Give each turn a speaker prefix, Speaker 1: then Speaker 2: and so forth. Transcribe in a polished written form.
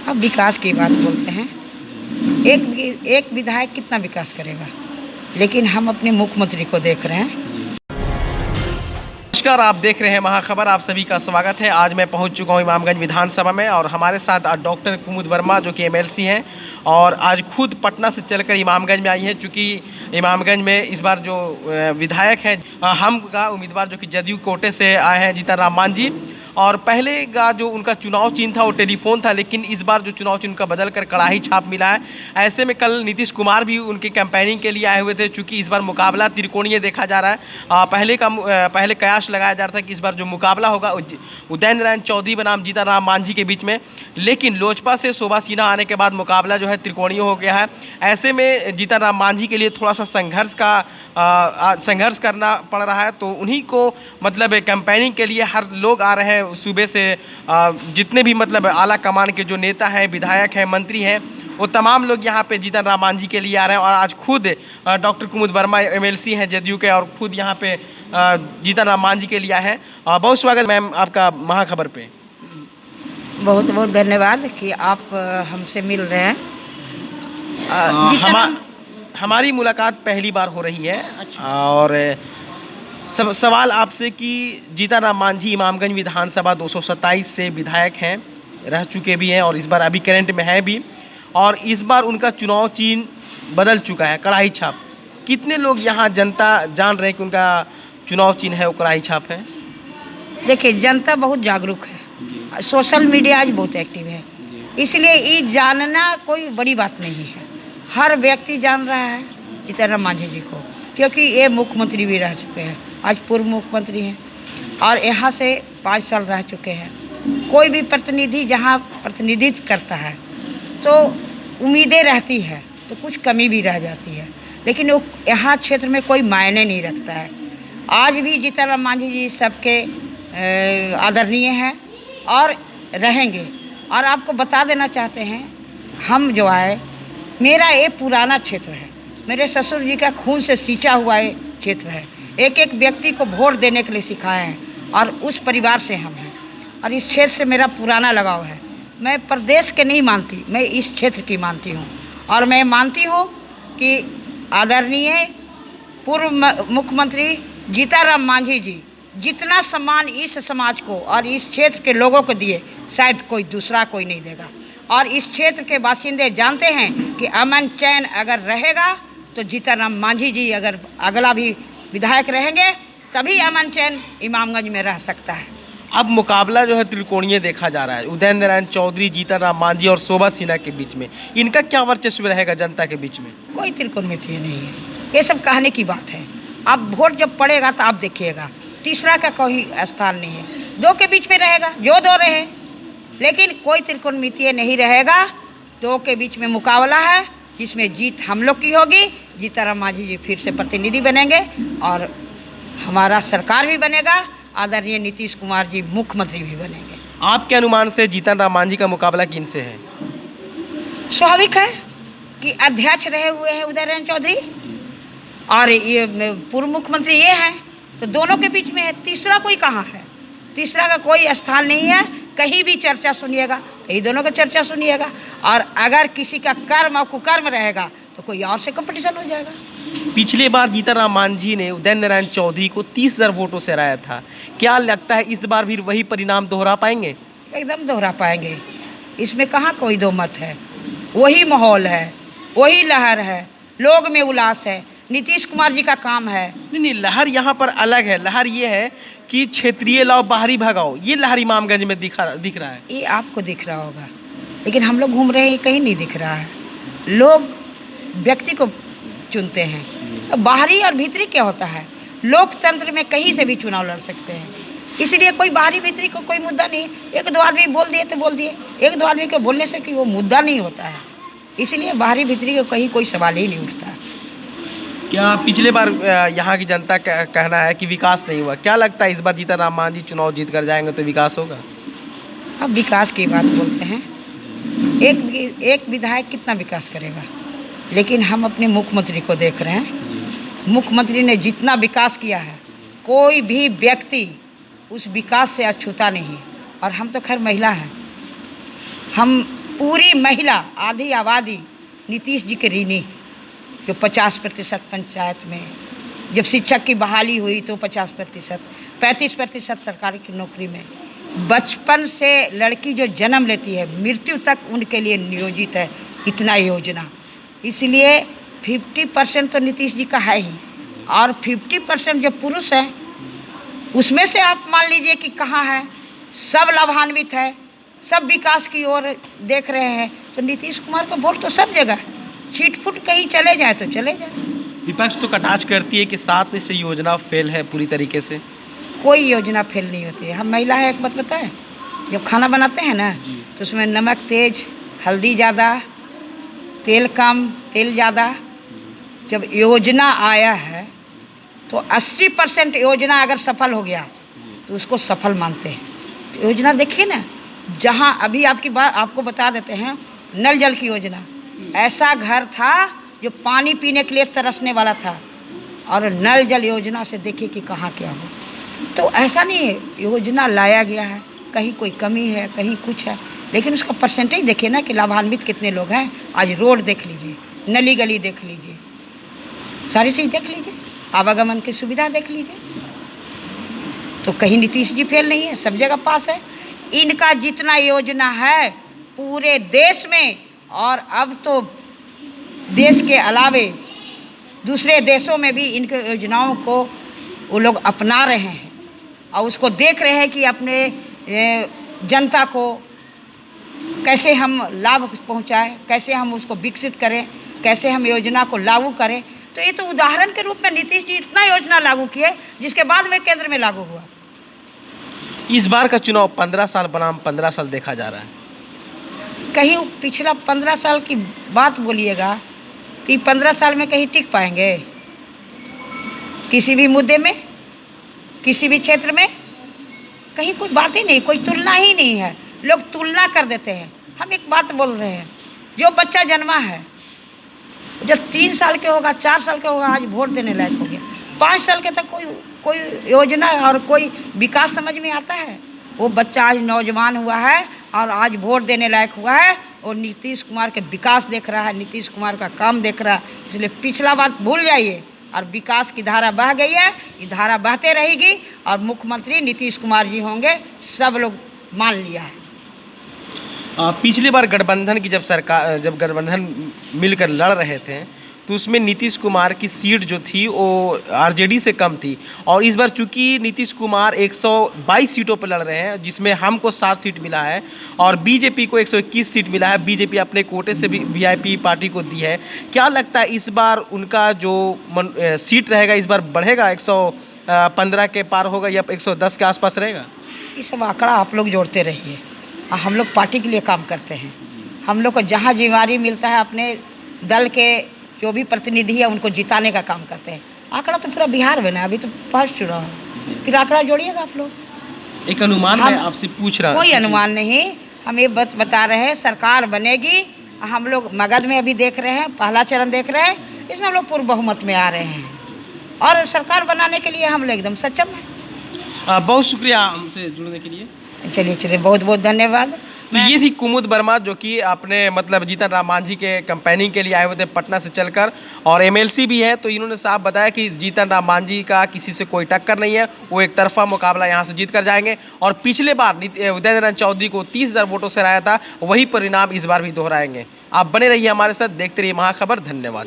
Speaker 1: अब विकास की बात बोलते हैं। एक विधायक कितना विकास करेगा, लेकिन हम अपने मुख्यमंत्री को देख रहे हैं।
Speaker 2: नमस्कार, आप देख रहे हैं महाखबर। आप सभी का स्वागत है। आज मैं पहुंच चुका हूं इमामगंज विधानसभा में और हमारे साथ डॉक्टर कुमुद वर्मा जो कि एमएलसी हैं और आज खुद पटना से चलकर इमामगंज में आई हैं। चूँकि इमामगंज में इस बार जो विधायक हैं हम का उम्मीदवार जो कि जदयू कोटे से आए हैं जीतन राम मांझी, और पहले का जो उनका चुनाव चिन्ह था वो टेलीफोन था, लेकिन इस बार जो चुनाव चिन्ह का बदल कर कड़ाही छाप मिला है। ऐसे में कल नीतीश कुमार भी उनकी कैंपेनिंग के लिए आए हुए थे। चूँकि इस बार मुकाबला त्रिकोणीय देखा जा रहा है। पहले कयास लगाया जा रहा था कि इस बार जो मुकाबला होगा उदयन नारायण चौधरी बनाम जीतन राम मांझी के बीच में, लेकिन लोजपा से शोभा सिन्हा आने के बाद मुकाबला जो है त्रिकोणीय हो गया है। ऐसे में जीतन राम मांझी के लिए थोड़ा सा संघर्ष करना पड़ रहा है। तो उन्हीं को मतलब कैंपेनिंग के लिए हर लोग आ रहे हैं सूबे से, जितने भी मतलब आला कमान के जो नेता हैं, विधायक हैं, मंत्री हैं, वो तमाम लोग यहाँ पे जीतन राम मांझी के लिए आ रहे हैं। और आज खुद डॉक्टर कुमुद वर्मा एमएलसी हैं जदयू के और खुद यहाँ पे जीतन राम मांझी के लिए आए हैं। बहुत स्वागत मैम आपका महाखबर पे।
Speaker 1: बहुत बहुत धन्यवाद कि आप हमसे मिल रहे हैं।
Speaker 2: हमारी मुलाकात पहली बार हो रही है।
Speaker 1: अच्छा।
Speaker 2: और सवाल आपसे कि जीतन राम मांझी इमामगंज विधानसभा 227 से विधायक हैं, रह चुके भी हैं और इस बार अभी करंट में है भी, और इस बार उनका चुनाव चिन्ह बदल चुका है, कड़ाही छाप। कितने लोग यहाँ जनता जान रहे हैं कि उनका चुनाव चिन्ह है वो कड़ाही छाप है?
Speaker 1: देखिए, जनता बहुत जागरूक है, सोशल मीडिया आज बहुत एक्टिव है, इसलिए ये जानना कोई बड़ी बात नहीं है। हर व्यक्ति जान रहा है जीतन राम मांझी जी को, क्योंकि ये मुख्यमंत्री भी रह चुके हैं, आज पूर्व मुख्यमंत्री हैं और यहाँ से 5 साल रह चुके हैं। कोई भी प्रतिनिधि जहाँ प्रतिनिधित्व करता है तो उम्मीदें रहती है, तो कुछ कमी भी रह जाती है, लेकिन वो यहाँ क्षेत्र में कोई मायने नहीं रखता है। आज भी जीतन राम मांझी जी सबके आदरणीय हैं और रहेंगे। और आपको बता देना चाहते हैं, हम जो आए, मेरा ये पुराना क्षेत्र है, मेरे ससुर जी का खून से सींचा हुआ ये क्षेत्र है। एक एक व्यक्ति को वोट देने के लिए सिखाए हैं और उस परिवार से हम हैं और इस क्षेत्र से मेरा पुराना लगाव है। मैं प्रदेश के नहीं मानती, मैं इस क्षेत्र की मानती हूँ और मैं मानती हूँ कि आदरणीय पूर्व मुख्यमंत्री जीतन राम मांझी जी जितना सम्मान इस समाज को और इस क्षेत्र के लोगों को दिए, शायद कोई दूसरा कोई नहीं देगा। और इस क्षेत्र के बासिंदे जानते हैं कि अमन चैन अगर रहेगा तो जीतन राम मांझी जी अगर अगला भी विधायक रहेंगे तभी अमन चैन इमामगंज में रह सकता है।
Speaker 2: अब मुकाबला जो है त्रिकोणीय देखा जा रहा है, उदयन नारायण चौधरी, जीतन राम मांझी और शोभा सिन्हा के बीच में। इनका क्या वर्चस्व रहेगा जनता के बीच में? कोई
Speaker 1: त्रिकोणीय नहीं है, ये सब कहने की बात है। अब वोट जब पड़ेगा तो आप देखिएगा, तीसरा का कोई स्थान नहीं है, दो के बीच में रहेगा, जो दो रहे, लेकिन कोई त्रिकोणमितीय नहीं रहेगा। दो के बीच में मुकाबला है जिसमें जीत हम लोग की होगी। जीतन राम मांझी जी फिर से प्रतिनिधि बनेंगे और हमारा सरकार भी बनेगा, आदरणीय नीतीश कुमार जी मुख्यमंत्री भी बनेंगे।
Speaker 2: आपके अनुमान से जीतन राम मांझी का मुकाबला किन से है?
Speaker 1: स्वाभाविक है कि अध्यक्ष रहे हुए हैं उदयन नारायण चौधरी और ये पूर्व मुख्यमंत्री ये हैं, तो दोनों के बीच में है। तीसरा कोई कहाँ है? तीसरा का कोई स्थान नहीं है। कहीं भी चर्चा सुनिएगा, कहीं दोनों का चर्चा सुनिएगा। और अगर किसी का कर्म और कुकर्म रहेगा तो कोई और से कंपटीशन हो जाएगा।
Speaker 2: पिछली बार जीतन राम मांझी ने उदयन नारायण चौधरी को 30,000 वोटों से हराया था। क्या लगता है इस बार भी वही परिणाम दोहरा पाएंगे?
Speaker 1: एकदम दोहरा पाएंगे, इसमें कहाँ कोई दो मत है। वही माहौल है, वही लहर है, लोग में उल्लास है, नीतीश कुमार जी का काम है।
Speaker 2: नहीं, लहर यहाँ पर अलग है। लहर ये है कि क्षेत्रीय लाओ, बाहरी भगाओ, ये लहर इमामगंज में दिख रहा है।
Speaker 1: ये आपको दिख रहा होगा, लेकिन हम लोग घूम रहे हैं, कहीं नहीं दिख रहा है। लोग व्यक्ति को चुनते हैं, बाहरी और भीतरी क्या होता है। लोकतंत्र में कहीं से भी चुनाव लड़ सकते हैं, इसलिए कोई बाहरी भीतरी को कोई मुद्दा नहीं है। एक दो आदमी बोल दिए तो बोल दिए, एक दो आदमी के बोलने से कि वो मुद्दा नहीं होता है, इसलिए बाहरी भीतरी का कहीं कोई सवाल ही नहीं उठता है।
Speaker 2: क्या पिछले बार यहाँ की जनता का कहना है कि विकास नहीं हुआ? क्या लगता है इस बार जीतन राम मांझी चुनाव जीत कर जाएंगे तो विकास होगा?
Speaker 1: अब विकास की बात बोलते हैं, एक विधायक कितना विकास करेगा, लेकिन हम अपने मुख्यमंत्री को देख रहे हैं। मुख्यमंत्री ने जितना विकास किया है, कोई भी व्यक्ति उस विकास से अछूता नहीं है। और हम तो खैर महिला हैं, हम पूरी महिला आधी आबादी नीतीश जी के ऋणी, जो 50% पंचायत में, जब शिक्षक की बहाली हुई तो 50%, 35% सरकारी की नौकरी में, बचपन से लड़की जो जन्म लेती है मृत्यु तक उनके लिए नियोजित है इतना योजना। इसलिए 50% तो नीतीश जी का है ही, और 50% जो पुरुष है उसमें से आप मान लीजिए कि कहाँ है, सब लाभान्वित है, सब विकास की ओर देख रहे हैं, तो नीतीश कुमार का वोट तो सब जगह है। छीट फुट कहीं चले जाए तो चले जाए।
Speaker 2: विपक्ष तो कटाक्ष करती है कि 7 में से योजना फेल है पूरी तरीके से।
Speaker 1: कोई योजना फेल नहीं होती है। हम महिला है, एक बात बताएं, जब खाना बनाते हैं ना तो उसमें नमक तेज, हल्दी ज़्यादा, तेल कम, तेल ज़्यादा। जब योजना आया है तो 80% योजना अगर सफल हो गया तो उसको सफल मानते हैं। तो योजना देखिए ना, जहाँ अभी आपकी बात आपको बता देते हैं, नल जल की योजना, ऐसा घर था जो पानी पीने के लिए तरसने वाला था, और नल जल योजना से देखिए कि कहाँ क्या हो। तो ऐसा नहीं है, योजना लाया गया है, कहीं कोई कमी है, कहीं कुछ है, लेकिन उसका परसेंटेज देखिए ना कि लाभान्वित कितने लोग हैं। आज रोड देख लीजिए, नली गली देख लीजिए, सारी चीज़ देख लीजिए, आवागमन की सुविधा देख लीजिए। तो कहीं नीतीश जी फेल नहीं है, सब जगह पास है। इनका जितना योजना है पूरे देश में, और अब तो देश के अलावे दूसरे देशों में भी इनके योजनाओं को वो लोग अपना रहे हैं, और उसको देख रहे हैं कि अपने जनता को कैसे हम लाभ पहुंचाएं, कैसे हम उसको विकसित करें, कैसे हम योजना को लागू करें। तो ये तो उदाहरण के रूप में नीतीश जी इतना योजना लागू किए जिसके बाद में केंद्र में लागू हुआ।
Speaker 2: इस बार का चुनाव 15 साल बनाम 15 साल देखा जा रहा है।
Speaker 1: कहीं पिछला 15 साल की बात बोलिएगा तो ये 15 साल में कहीं टिक पाएंगे? किसी भी मुद्दे में, किसी भी क्षेत्र में कहीं कोई बात ही नहीं, कोई तुलना ही नहीं है। लोग तुलना कर देते हैं। हम एक बात बोल रहे हैं, जो बच्चा जन्मा है जब 3 साल के होगा, 4 साल के होगा, आज वोट देने लायक हो गया, 5 साल के तक कोई योजना और कोई विकास समझ में आता है? वो बच्चा आज नौजवान हुआ है और आज वोट देने लायक हुआ है, और नीतीश कुमार के विकास देख रहा है, नीतीश कुमार का काम देख रहा है। इसलिए पिछला बात भूल जाइए, और विकास की धारा बह गई है, ये धारा बहते रहेगी, और मुख्यमंत्री नीतीश कुमार जी होंगे, सब लोग मान लिया है।
Speaker 2: पिछली बार गठबंधन की जब गठबंधन मिलकर लड़ रहे थे तो उसमें नीतीश कुमार की सीट जो थी वो आरजेडी से कम थी, और इस बार चूंकि नीतीश कुमार 122 सीटों पर लड़ रहे हैं, जिसमें हमको 7 सीट मिला है और बीजेपी को 121 सीट मिला है। बीजेपी अपने कोटे से भी वीआईपी पार्टी को दी है। क्या लगता है इस बार उनका जो सीट रहेगा इस बार बढ़ेगा, 115 के पार होगा या 110 के आसपास रहेगा?
Speaker 1: ये सब आंकड़ा आप लोग जोड़ते रहिए। हम लोग पार्टी के लिए काम करते हैं। हम लोग को जहाँ जिम्मेदारी मिलता है अपने दल के जो भी प्रतिनिधि है उनको जिताने का काम करते हैं। आंकड़ा तो पूरा बिहार में ना, अभी तो फर्स्ट चुनाव है, फिर आंकड़ा जोड़िएगा आप लोग।
Speaker 2: एक अनुमान मैं आपसे पूछ रहा हूँ।
Speaker 1: कोई अनुमान नहीं, हम ये बस बता रहे हैं सरकार बनेगी। हम लोग मगध में अभी देख रहे हैं, पहला चरण देख रहे हैं, इसमें हम लोग पूर्ण बहुमत में आ रहे हैं, और सरकार बनाने के लिए हम लोग एकदम सक्षम हैं।
Speaker 2: बहुत शुक्रिया हमसे जुड़ने के लिए।
Speaker 1: चलिए, बहुत बहुत धन्यवाद।
Speaker 2: तो ये थी कुमुद वर्मा, जो कि अपने मतलब जीतन राम मांझी के कैंपेनिंग के लिए आए हुए थे पटना से चलकर, और एमएलसी भी है। तो इन्होंने साफ बताया कि जीतन राम मांझी का किसी से कोई टक्कर नहीं है, वो एक तरफा मुकाबला यहाँ से जीत कर जाएंगे। और पिछले बार उदय नारायण चौधरी को 30,000 वोटों से हराया था, वही परिणाम इस बार भी दोहराएंगे। आप बने रहिए हमारे साथ, देखते रहिए महाखबर। धन्यवाद।